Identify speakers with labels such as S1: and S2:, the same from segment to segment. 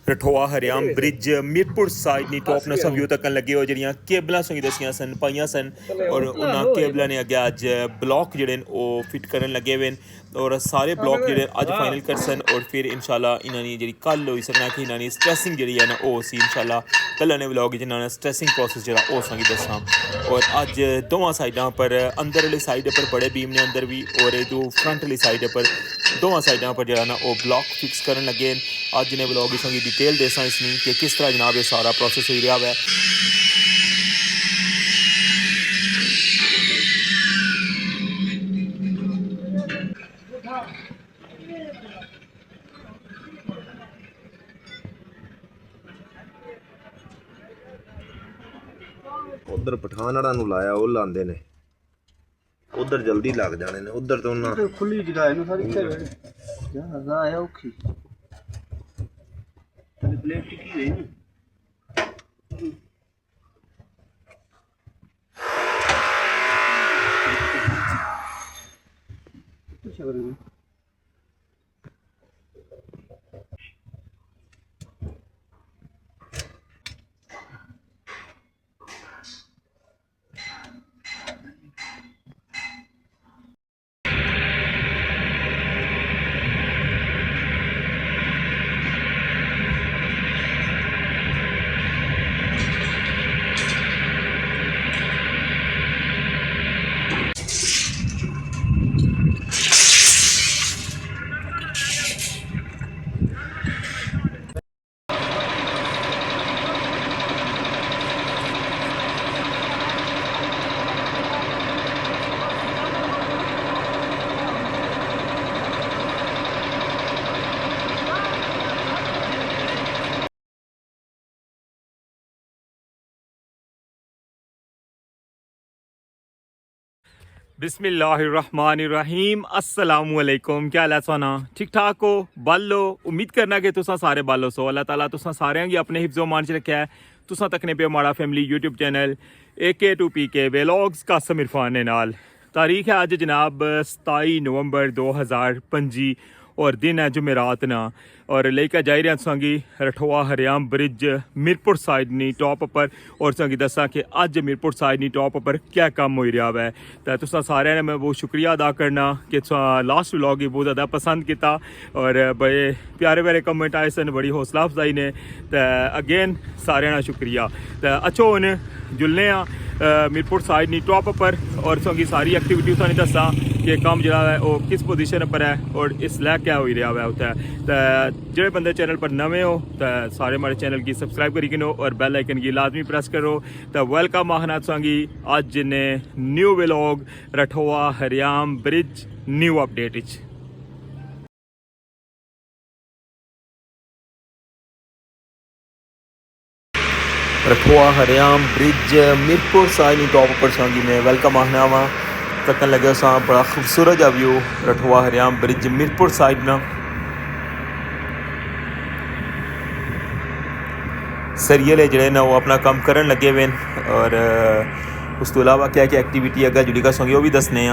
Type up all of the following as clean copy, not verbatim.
S1: रठोआ Haryam bridge Mirpur side नी top न view तक लगे हो जड़ियां केबलां संगी दसियां सन पाइयां सन और उन्हां केबलां ने अगे अज ब्लॉक जेहड़े न ओह फिट करन लगे हुए और सारे ब्लॉक जेहड़े अज फाइनल करसन और फिर इंशाल्लाह इन्हां दी जेहड़ी कल होई सकना कि इन्हां दी स्ट्रेसिंग जेहड़ी है ना ओह सी इंशाल्लाह कल आने व्लॉग च इन्हां दा स्ट्रेसिंग प्रोसेस जेहड़ा ओह संगी दसां और अज दोवां साइडां पर अंदर वाली साइड पर बड़े बीम ने अंदर भी और जो फ्रंट वाली साइड पर दोवां साइडां पर जेहड़ा ना ओह ब्लॉक फिक्स करन लगे अज ने व्लॉग संगी डिटेल देसां इसनी कि किस तरह जनाब ये सारा प्रोसेस हो रहा है।
S2: उधर पठानड़ा नूं लाया वो लांदे ने उधर जल्दी लग जाने ने उधर तो ना
S3: खुली जगह है ना सारी जगह आया औखी प्लेट टिकी हुई ना अच्छा करेंगे
S1: बिस्मिल्लाहिर्रहमानिर्रहीम अस्सलामुअलैकुम क्या हाल है सोना ठीक ठाक हो बालो उम्मीद करना कि तुसा सारे बालो सो अल्लाह ताला तुसा सारे गी अपने हिफ्ज़ो मान च रखा है तुसा तकने पे माड़ा family YouTube channel AK2PK vlogs Qasim Irfan ने नाल तारीख है अज जनाब 27 नवंबर 2025 और दिन है जुमेरात ना और लेकर जा रहे संगी रठोआ हरियाम ब्रिज मीरपुर साइड नी टॉप पर और संगी दसा कि अज मीरपुर साइड नी टॉप पर क्या काम हो रहा है तो तुसा सारे ने मैं बहुत शुक्रिया अदा करना कि लास्ट व्लॉग ही बहुत ज़्यादा पसंद किया और बड़े प्यारे प्यारे कमेंट आए सन बड़ी हौसला अफजाई ने तो अगेन सारे ना शुक्रिया तो अच्छो हूँ जुलने मीरपुर साइड नी टॉप पर और संगी सारी एक्टिविटी तुसें दसा कि काम जो है वो किस पोजीशन पर है और इसलै क्या हो रहा है उत्थे तो जेह्ड़े बंदे चैनल पर नवे हो तो सारे हमारे चैनल की सब्सक्राइब करी किनो और बेल आइकन की लाजमी प्रेस करो तो वेलकम आखना तुसेंगी अज ने new vlog Rathoa Haryam bridge new update इच रठोआ हरियाम ब्रिज मीरपुर साइड नी टॉप पर संगी मैं वेलकम आखना वा तकन लगे सा बड़ा खूबसूरत आ view रठोआ Haryam bridge Mirpur side ना सरिये जड़े ना वो अपना काम करन लगे हुए और उस तो अलावा क्या क्या एक्टिविटी अगर जुड़ी का संगी वो भी दसने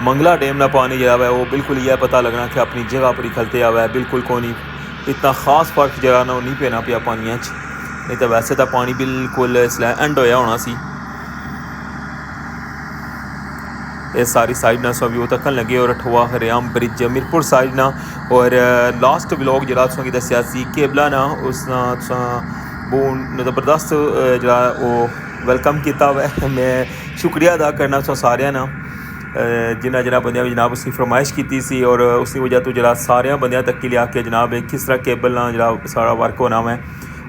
S1: मंगला डैम ना पानी जो है वो बिल्कुल यह पता लगना कि अपनी जगह पर ही खलते आवा है बिल्कुल को नहीं इतना खास फर्क जरा ना नहीं पैना पिया पानिया नहीं तो वैसे तो पानी बिल्कुल इसलिए एंड होया होना सी ये सारी साइड ना सब तकन लगे और रठोआ हरियाम ब्रिज मीरपुर साइड ना और लास्ट व्लॉग जरा तुसेंगी दस्सिया सी केबला ना उस बहुत ज़बरदस्त जरा वो वेलकम किया हुआ है मैं शुक्रिया अदा करना सारे ना जिन्हें जिन्हें बंद जनाब उसकी फरमाइश की सी और उसी वजह तो जरा सारे बंद तक लिया के जनाब किस तरह केबल ना जरा सारा वर्क होना है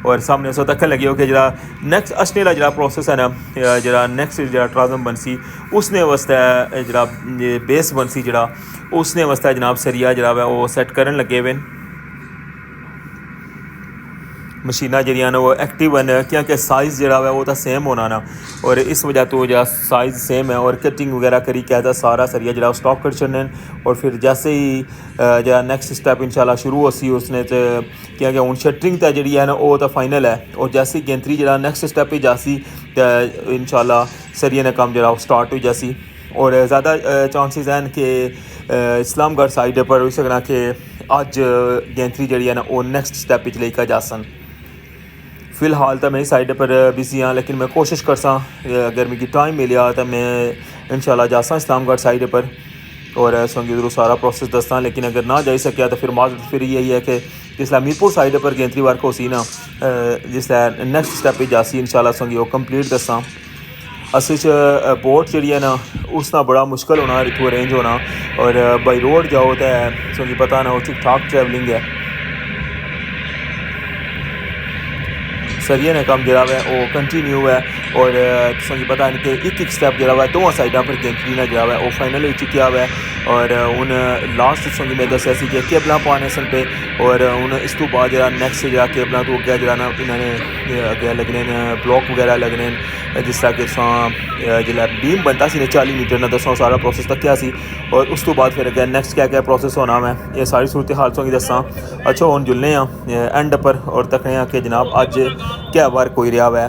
S1: और सामने सो तक लगे हो कि जरा नैक्सट अशने का जरा प्रोसेस है ना जरा नैक्सट जरा ट्राजम बनसी उसने वास्ते जरा बेस बनसी जरा उसने वास्ते जनाब सरिया जरा है वो सैट करन लगे हुए मशीना जरिया वो एक्टिव हैं क्योंकि साइज़ जरा है वो तो सेम होना ना और इस वजह तो जरा साइज़ सेम है और कटिंग वगैरह करी क्या था सारा सरिया जरा स्टॉक कर चढ़ने और फिर जैसे ही जरा नैक्सट स्टैप इंशाल्लाह शुरू हो सी उसने तो क्योंकि हूँ शटरिंग तो जी है ना वो तो फाइनल है और जैसे ही गेंतरी जरा नैक्सट स्टैप ही जासी तो इंशाल्लाह सरिया ने काम जरा स्टार्ट हो जासी और ज़्यादा चांसेस हैं कि इस्लामगढ़ साइड पर हो सकना कि अज गैंथरी जी है ना वो नैक्सट स्टैप लेकर जासन। फिलहाल तो मैं इस साइड पर बिजी हाँ, लेकिन मैं कोशिश करसा अगर मुझे टाइम मिलिया तो मैं इंशाल्लाह जासा इस्लामगढ़ साइड पर और संगी उधरों सारा प्रोसेस दसा। लेकिन अगर ना जाई सकिया तो फिर माजरत फिर यही है कि जिसलै मीरपुर साइड पर गैंथरी वर्क हो सी ना जिसलै नैक्सट स्टैप जासी इंशाल्लाह संगी वो कंप्लीट दसा। असल च बोट जी है ना उसना बड़ा मुश्किल होना इतों अरेंज होना और बाई रोड जाओ तो संगी पता ना वो ठीक ठाक ट्रैवलिंग है। सरिये ने कम जरा है वो कंटिन्यू है और तुसेंगी पता है कि एक स्टैप जरा है दोवां साइडों पर गैंथरी ने जरा है वो फाइनल हो चुकिया है और हूँ लास्ट तुसेंगी मैं दसिया सी कि केबलां पाने सन पे और हूँ इस तो बाद जरा नैक्सट जरा केबलां तो अग्गें जरा ना इन्होंने अग्गें लगने ब्लॉक वगैरह लगने जिस तरह कि जिसलै बीम बनता सी 40 मीटर ना दसा सारा प्रोसेस तक्या सी और उस तो बाद फिर अगर नैक्सट क्या क्या प्रोसेस होना मैं ये सारी सूरत हाल तुसेंगी दसा। अच्छा हुण जुलने एंड पर और तकने कि जनाब अज क्या वर्क कोई रहा है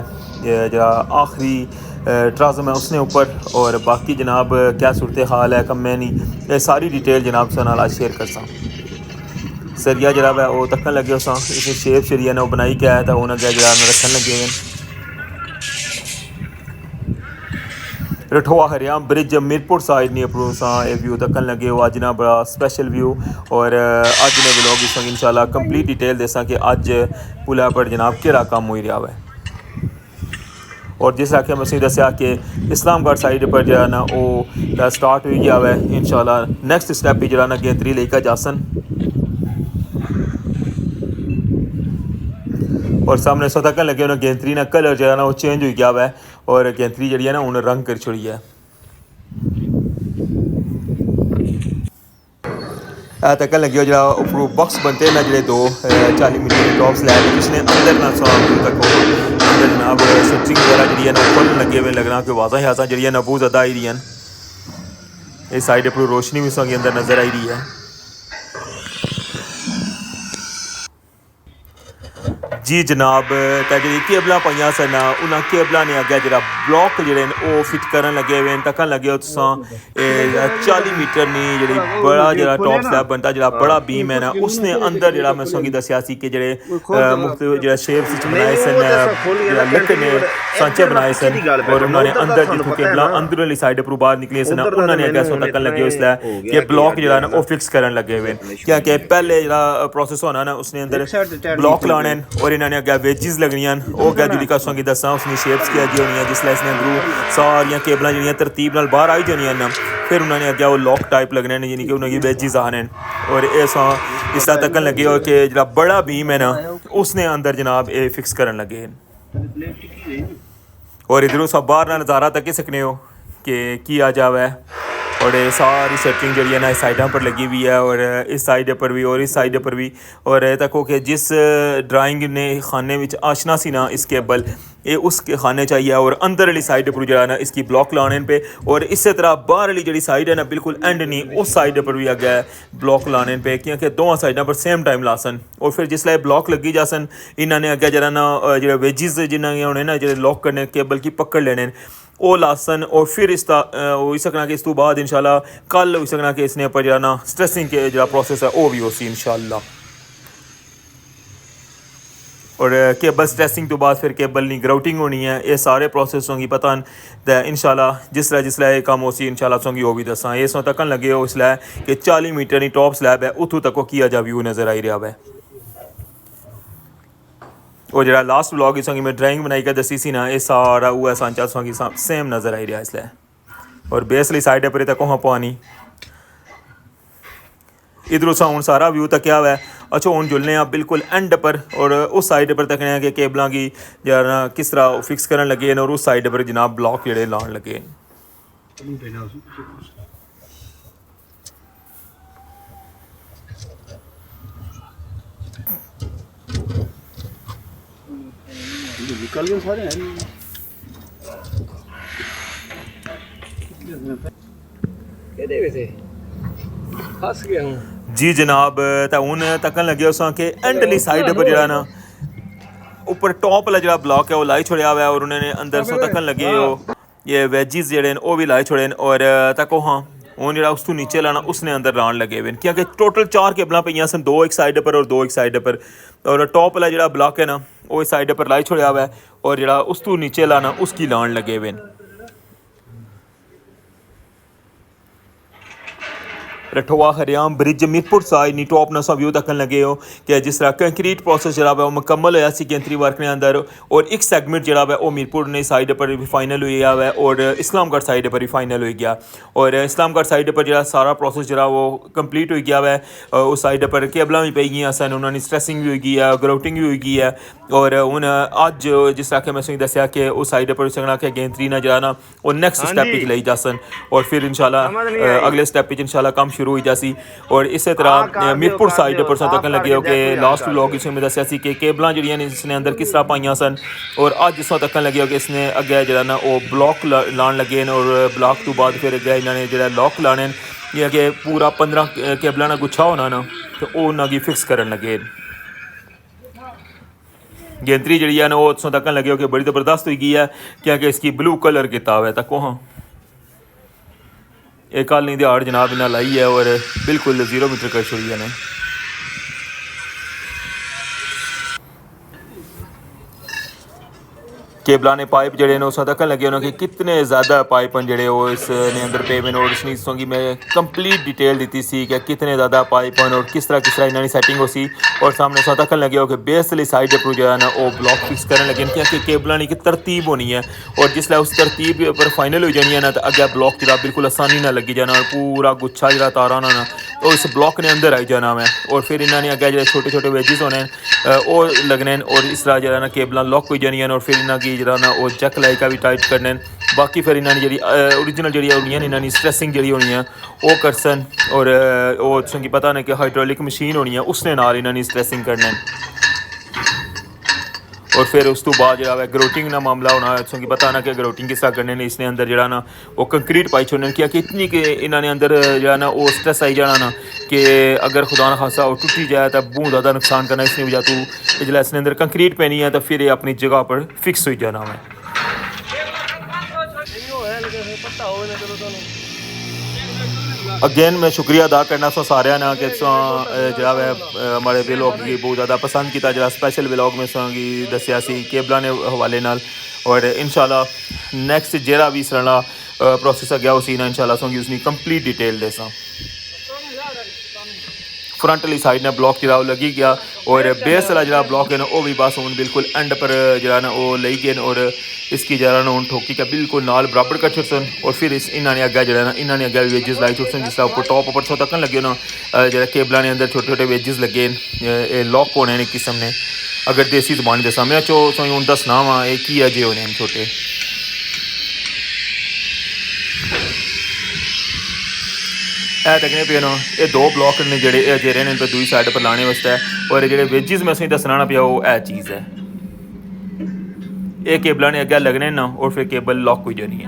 S1: जरा आखिरी ट्राज़म है उसने ऊपर और बाकी जनाब क्या सूरत हाल है कम नहीं ये सारी डिटेल जनाब से नाल आज शेयर करसा। सरिया जरा है वो तकन लगे उस इस शेप शरी है ना वो बनाई क्या है तो उन्हें अगर जरा रखन लगे हैं। रठोआ हरियाम ब्रिज मीरपुर साइड नहीं अपरू सा ये व्यू तकन लगे हो अज ना बड़ा स्पेशल व्यू और अज ने व्लॉग इस इंशाल्लाह कंप्लीट डिटेल देसा कि अज पुला पर जनाब केड़ा काम हो रहा है। और जिस तरह मैं दसिया कि इस्लामगढ़ साइड पर जो है ना वो स्टार्ट हो गया है इंशाल्लाह नैक्सट स्टैप भी जो ना गैंथरी लेकर जासन और सामने सो तक लगे उन्हें गैंथरी ना कलर जो है ना वो चेंज हो गया है और गैंथरी जी है ना उन्हें रंग कर छोड़ी है। तक लगे जो उपरू बॉक्स बनते हैं ना जो दो 40 मीटर के टॉप स्लैब जिसने अंदर ना सो तक अंदर जनाब स्विचिंग वगैरह जी है ना फुल लगे हुए लगना कि वाजा हाजा जी है ना बहुत ज़्यादा आई रही हैं। इस साइड पर रोशनी भी सो अंदर नज़र आई रही है। जी जनाब तो जी केबल पाइया सन उन्होंने केबल ने अगे जरा ब्लॉक जोड़े वो फिट कर लगे हुए तक लगे हो 40 मीटर नहीं जी बड़ा जरा टॉप स्लैब बनता जरा बड़ा बीम है ना उसने अंदर जरा मैं संगी दसिया कि जेडे मुख्त जो शेप्स बनाए सन लकड़ ने सांचे बनाए सन और उन्होंने अंदर जितों केबल अंदर वाली साइड पर बाहर निकली सन उन्होंने अगर सो तक लगे इसलिए कि ब्लॉक जो ना वो फिक्स कर लगे हुए क्या कि पहले जरा प्रोसेस होना ना उसने अंदर ब्लॉक लाने और इन्होंने अगर वेजिज लगनियां वो अगर जुड़ी कसोंगी दसा उसने शेप्स की अगी होनी जिसलै इसने अंदरू सारिया केबल जी तरतीब नाल बाहर आई जानियां ना फिर उन्होंने अगर वो लॉक टाइप लगने यानी कि उन्होंने वेजिज आने और इस तरह तक लगे हो कि जो बड़ा बीम है ना उसने अंदर जनाब ये फिक्स कर लगे और इधरों सब बाहर ना नज़ारा तक ही सकने हो कि किया जावे और ये सारी सेटिंग जी है ना इस साइडों पर लगी हुई है और इस साइड पर भी और इस साइड पर भी और तक हो कि जिस ड्राइंग ने खाने में आशना सी ना इस केबल ये उस खाने चाहिए और अंदर वाली साइड पर जो है ना इसकी ब्लॉक लाने पे और इस तरह बाहर वाली जी साइड है ना बिल्कुल एंड नहीं उस साइड पर भी अगे ब्लॉक लाने पे क्योंकि दोनों साइडों पर सेम टाइम ला सन और फिर जिसलै ब्लॉक लगी जा सन इन्होंने अगे जरा ना जो वेजिज जिन्हें होने ना जो लॉक करने केबल की पकड़ लेने वो लासन और फिर इसका हो सकना कि इस तो बाद इंशाल्लाह कल हो सकना कि इसने पर जो ना स्ट्रेसिंग के जो प्रोसेस है वो भी हो सी इंशाल्लाह और केबल स्ट्रेसिंग तो बाद फिर केबल नहीं ग्राउटिंग होनी है ये सारे प्रोसेस होंगी पता तो इंशाल्लाह जिसलै काम हो सी इंशाल्लाह सोंगी वो भी दसा ये सो तक लगे हो इसलिए कि 40 मीटर की टॉप स्लैब है उतों तक वो किया जा व्यू नज़र आई रहा है। और जो लास्ट व्लॉग इस मैं ड्राइंग बनाई कर दसी सी ना ये सारा वो सांचा सोंगी सेम नज़र आई रहा है इसलिए और बेसली साइड पर तक वहाँ पानी इधरों सा हूँ सारा व्यू तक क्या हुआ है। अच्छा हूँ जुलने आप बिल्कुल एंड पर और उस साइड पर तकने कि केबलों की जरा किस तरह फिक्स करने लगे और उस साइड पर जनाब ब्लॉक जोड़े लाने लगे।
S3: निकल गए सारे फंस गया हूँ
S1: जी जनाब तो हूँ तकन लगे उस कि एंडली साइड पर जरा ना ऊपर टॉप वाला जो ब्लॉक है वो लाई छोड़िया हुआ है और उन्होंने अंदर सो तकन लगे हो ये वेजिज जड़े वो भी लाई छोड़े और तको हाँ ਹੁਣ ਜਿਹੜਾ ਉਸ ਤੋਂ ਨੀਚੇ ਲਾਣਾ ਉਸਨੇ ਅੰਦਰ ਲਾਣ ਲੱਗੇ ਵੇ क्योंकि टोटल 4 केबलां पईयां सन, 2 एक साइड पर और 2 एक साइड पर और टॉप वाला ਜਿਹੜਾ ब्लॉक है ना वो इस साइड पर लाई छोड़िया हुआ है और ਜਿਹੜਾ ਉਸ ਤੋਂ नीचे लाना उसकी लाण लगे वे रठवा हरियाम ब्रिज मीरपुर साइड नी टॉप ना व्यू तकन लगे हो कि जिस तरह कंक्रीट प्रोसेस जरा है वो मुकम्मल होया सी केंद्री वर्क ने अंदर और एक सेगमेंट जरा है वो मीरपुर ने साइड पर भी फाइनल हुई है और इस्लामगढ़ साइड पर भी फाइनल हो गया और इस्लामगढ़ साइड पर जरा सारा प्रोसेस जरा वो कंप्लीट हो गया है उस साइड पर केबलां भी पई गई सन उन्होंने स्ट्रेसिंग भी हुई है ग्राउटिंग भी हुई है और हुण अज जिस तरह कि मैं तुसें दस्सिया कि उस साइड पर सकना कि गेंदरी ना जरा ना वो नैक्सट स्टैप च लई जासन और फिर इंशाल्लाह अगले स्टैप इंशाल्लाह काम शुरू हो जासी और इस तरह मीरपुर साइड पर तक लगे हो कि लास्ट व्लॉग इसमें दस्सिया सी कि केबलां जिहड़ियां ने इसने अंदर किस तरह पाइयां सन और अज इस तक लगे हो कि इसने अगे जरा ना वो ब्लॉक लाण लगे और ब्लॉक तो बाद फिर अगे इन्होंने जो लॉक लाने ये कि पूरा 15 केबलां का गुच्छा होना ना तो वो उन्होंने फिक्स करन लगे गेंदरी जी है ना वो उतों तक लगे हो कि बड़ी ज़बरदस्त हो गई है क्योंकि इसकी ब्लू कलर किया हुआ है तको हाँ एक कल नहीं दिहाड़ जनाब इन्हें लाई है और बिल्कुल 0 मीटर कर छोड़ी है ने केबलां ने पाइप जड़े ने उस तक लगे उन्होंने कि कितने ज़्यादा पाइप हैं जड़े वो इसने अंदर पे में और इसने इसों की मैं कंप्लीट डिटेल दी सी कि कितने ज़्यादा पाइप हैं और किस तरह इन्होंने सेटिंग हो सी और सामने उस तक लगे हो कि बेस वाली साइड पर जो है ना वो ब्लॉक फिक्स करने लगे क्योंकि केबलां की तरतीब होनी है और जिसलै उस तरतीब पर फाइनल हो जानी है ना तो अगे ब्लॉक जरा बिल्कुल आसानी ना लगी जाना और पूरा गुच्छा जरा तारा ना तो इस ब्लॉक ने अंदर आई जाना है और फिर इन्होंने अगे जो छोटे छोटे वेजिस होने वो लगने और इस तरह जो है ना केबलां लॉक हो जानियां और फिर इन्होंने जरा ना वो जैक लाइका भी टाइट करने बाकी फिर इन्होंने जी ओरिजिनल जी होनी है इन्होंने स्ट्रेसिंग जी होनी है वो करसन और वो तुसें पता ना कि हाइड्रोलिक मशीन होनी है उसने नाल इन्होंने स्ट्रेसिंग करने और फिर उस तो बाद जो है ग्रोटिंग का मामला होना तुसें पता ना कि ग्रोटिंग किस तरह करने ने इसने अंदर जरा ना वो कंक्रीट पाई छोड़ने क्योंकि इतनी कि इन्होंने अंदर जो ना वो स्ट्रेस आई जाना ना कि अगर खुदा ना खासा वो टूटी जाए तो बहुत ज़्यादा नुकसान करना इसने वजह तो जिससे इसने अंदर कंक्रीट पैनी है तो फिर ये अपनी जगह पर फिक्स हो जाना है अगेन मैं शुक्रिया अदा करना सो सारे ना कि जरा हमारे व्लॉग की बहुत ज़्यादा पसंद किया जरा स्पेशल व्लॉग में की दसिया सी केबलां ने हवाले नाल और इंशाल्लाह नैक्सट जरा भी इस तरह प्रोसेस अगे उसी ना इंशाल्लाह सोंगी उसकी कंप्लीट डिटेल देसा फ्रंट वाली साइड ने ब्लॉक जरा लगी गया और बेस वाला जरा ब्लॉक है ना वो भी बस हूँ बिल्कुल एंड पर जरा ना वो ले गए और इसकी जरा ना हूँ ठोकी का बिल्कुल नाल बराबर कर छुड़सन और फिर इस इन्होंने अगे जरा ना इन्होंने अगे वेजिस लाई छुड़सन जिस ऊपर टॉप ऊपर सो तक लगे ना जरा केबलां ने अंदर छोटे छोटे वेजिस लगे लॉक होने ने किस्म ने अगर देसी जबान दसा मैं चो हूँ दसना वा ये की अजे होने छोटे तकने पे ना ये 2 ब्लॉक ने जेडे जेरे ने दूसरी साइड पर लाने वास्ते और जेडे वेजिस में दसना ना पिया वो चीज़ है ये केबलां ने अगे लगने ना और फिर केबल लॉक हो जानी है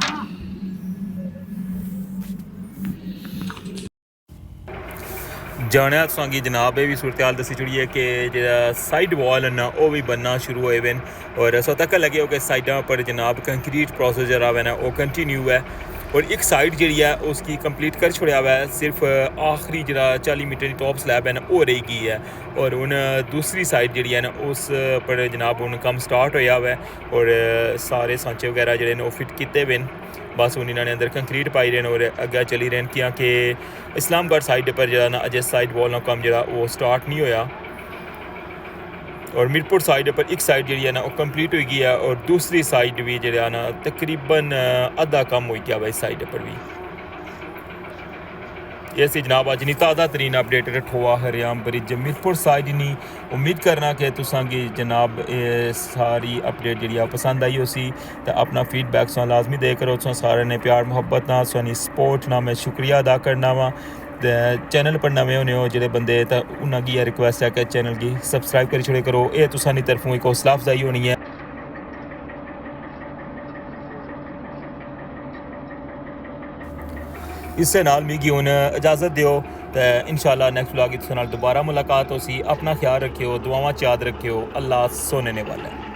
S1: जाने तुसेंगी जनाब ये भी सूरत हाल दसी चुड़ी है कि जो साइड वॉल है ना वो भी बनना शुरू होए वे और सो तक लगे हो कि साइडों पर जनाब कंक्रीट प्रोसेस जरा है ना वो कंटिन्यू है और एक साइड जी है उसकी कंप्लीट कर छोड़ा हुआ है सिर्फ आखिरी जरा 40 मीटर की टॉप स्लैब है ना वो रही गई है और हूँ दूसरी साइड जी है ना उस पर जनाब हूँ काम स्टार्ट होया हुआ है और सारे सांचे वगैरह जोड़े वो फिट किए हुए बस हूँ इन्होंने अंदर कंक्रीट पाई रहे और अगे चली रहे क्योंकि इस्लामगढ़ साइड पर जरा ना अजय साइड वॉल का काम जरा वो स्टार्ट नहीं होया और मीरपुर साइड पर एक साइड जी है ना वो कंप्लीट हो गई है और दूसरी साइड भी जो है ना तकरीबन आधा कम हो गया इस साइड पर भी ये सी जनाब अज नहीं ताज़ा तरीन update Rathwa हरियाम bridge Mirpur side नहीं उम्मीद करना कि तुसांगी जनाब सारी अपडेट जी पसंद आई उसी तो अपना फीडबैक सो लाजमी दे करो सारे ने प्यार मुहब्बत ना सोनी सपोर्ट ना मैं शुक्रिया अदा करना वा चैनल पर नवे होने हो जो बंदे तो उन्होंने रिक्वेस्ट है कि चैनल की सबसक्राइब कर छोड़े करो ये तुसानी तरफों एक हौसला अफजाई होनी है इससे नाल मिगी हुन इजाज़त दियो तो इंशाल्लाह नेक्स्ट व्लॉग तुहां नाल दोबारा मुलाकात होसी अपना ख्याल रखियो दुआवां च याद रखियो अल्लाह सोने ने वाला है।